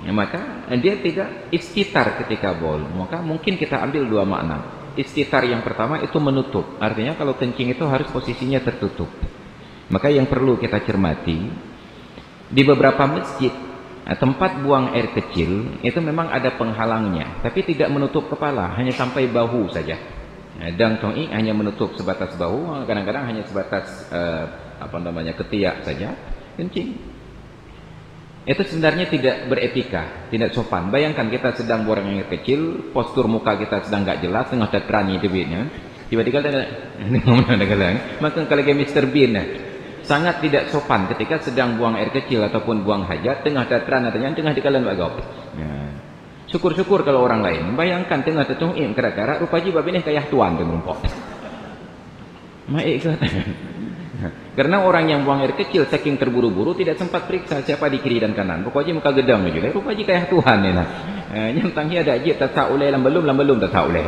maka dia tidak istitar ketika bol. Maka mungkin kita ambil dua makna. Istitar yang pertama itu menutup, artinya kalau kencing itu harus posisinya tertutup. Maka yang perlu kita cermati, di beberapa masjid tempat buang air kecil itu memang ada penghalangnya, tapi tidak menutup kepala, hanya sampai bahu saja. Dang tongik hanya menutup sebatas bahu, kadang-kadang hanya sebatas ketiak saja kencing. Itu sebenarnya tidak beretika, tidak sopan. Bayangkan kita sedang buang air kecil, postur muka kita sedang nggak jelas, tengah terani debitnya, tiba-tiba ada maka kalau kayak Mr. Bean, sangat tidak sopan ketika sedang buang air kecil ataupun buang hajat, tengah terani atau tengah di kalian bagau. Syukur-syukur kalau orang lain. Bayangkan tengah tertungin kera-kera, rupa jiwa ini kayak tuan dia merumpok. Maik karena orang yang buang air kecil saking terburu-buru tidak sempat periksa siapa di kiri dan kanan. Pokoknya muka gedang aja. Rupanya kayak Tuhan ni lah. Nyantangnya ada aja tak ulai belum tak ulai.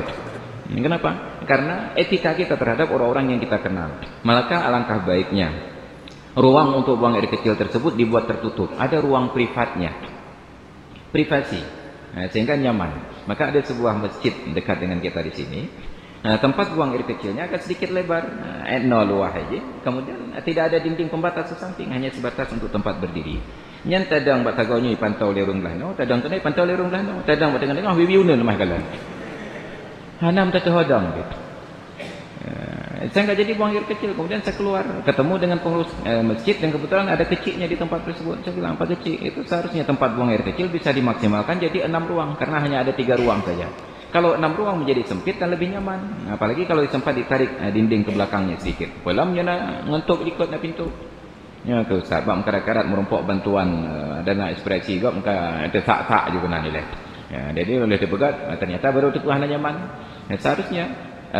Kenapa? Karena etika kita terhadap orang-orang yang kita kenal. Maka alangkah baiknya ruang untuk buang air kecil tersebut dibuat tertutup. Ada ruang privatnya. Privasi. Sehingga nyaman. Maka ada sebuah masjid dekat dengan kita di sini. Tempat buang air kecilnya agak sedikit lebar, luah aja. Kemudian tidak ada dinding pembatas sesamping, hanya sebatas untuk tempat berdiri. Nyan tadang bat tagaunya pantau lerung lahno, tadang tunai pantau lerung lahno, tadang bat dengan tengah wiwiuna lemah kalan. Hanam tak hodang gitu. Saya nggak jadi buang air kecil, kemudian saya keluar, ketemu dengan pengurus masjid dan kebetulan ada kecilnya di tempat tersebut. Saya bilang, Pak kecil, itu seharusnya tempat buang air kecil bisa dimaksimalkan jadi 6 ruang, karena hanya ada 3 ruang saja. Kalau 6 ruang menjadi sempit dan lebih nyaman. Apalagi kalau sempat ditarik dinding ke belakangnya sedikit. Pelamnya nak ngentuk ikut na pintu. Ya ke Ustaz, bab karat-karat merompok bantuan dana ekspresi gak muka desak-sak juga nak nilai. Ya, jadi oleh dipegat ternyata baru tukuh nyaman. Seharusnya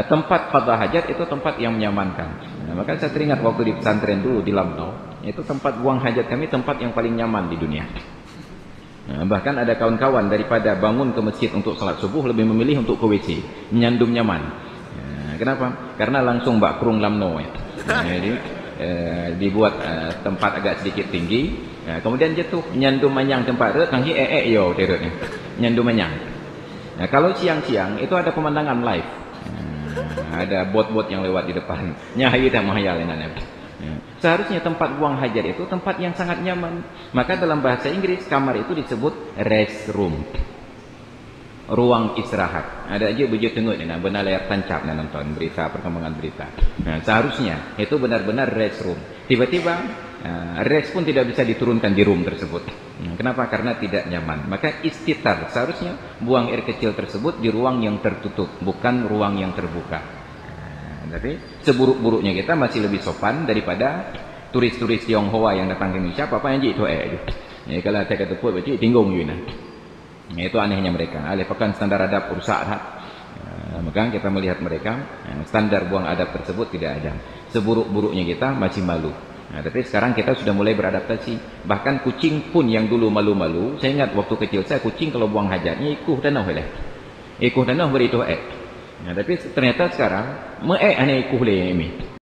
tempat qada hajat itu tempat yang menyamankan. Maka saya teringat waktu di pesantren dulu di Lamno, itu tempat buang hajat kami tempat yang paling nyaman di dunia. Bahkan ada kawan-kawan daripada bangun ke masjid untuk salat subuh lebih memilih untuk ke WC, nyandum nyaman. Kenapa? Karena langsung bak krung lamno. Jadi dibuat tempat agak sedikit tinggi, kemudian jatuh nyandum manyang tempat rek tangki yo terutnya. Nyandum manyang. Kalau siang-siang itu ada pemandangan live. Ada bot-bot yang lewat di depan. Nyahai tak mahayal enak. Seharusnya tempat buang hajat itu tempat yang sangat nyaman. Maka dalam bahasa Inggris kamar itu disebut restroom, ruang istirahat. Ada aja baju tengok ni, benar layar tancap nak nonton berita, perkembangan berita. Seharusnya itu benar-benar restroom. Tiba-tiba rest pun tidak bisa diturunkan di room tersebut. Kenapa? Karena tidak nyaman. Maka istitar, seharusnya buang air kecil tersebut di ruang yang tertutup, bukan ruang yang terbuka. Tapi seburuk-buruknya kita masih lebih sopan daripada turis-turis Tionghoa yang datang ke Indonesia. Apa yang jadi itu kalau saya kata pun baca tinggung juga. Itu anehnya mereka. Alih pekan standar adab rusak. Maka kita melihat mereka standar buang adab tersebut tidak ada. Seburuk-buruknya kita masih malu. Tapi sekarang kita sudah mulai beradaptasi. Bahkan kucing pun yang dulu malu-malu. Saya ingat waktu kecil saya kucing kalau buang hajatnya ikuh danau lah. Ikuh danau beri itu tapi ternyata sekarang aneh ikuh le ini.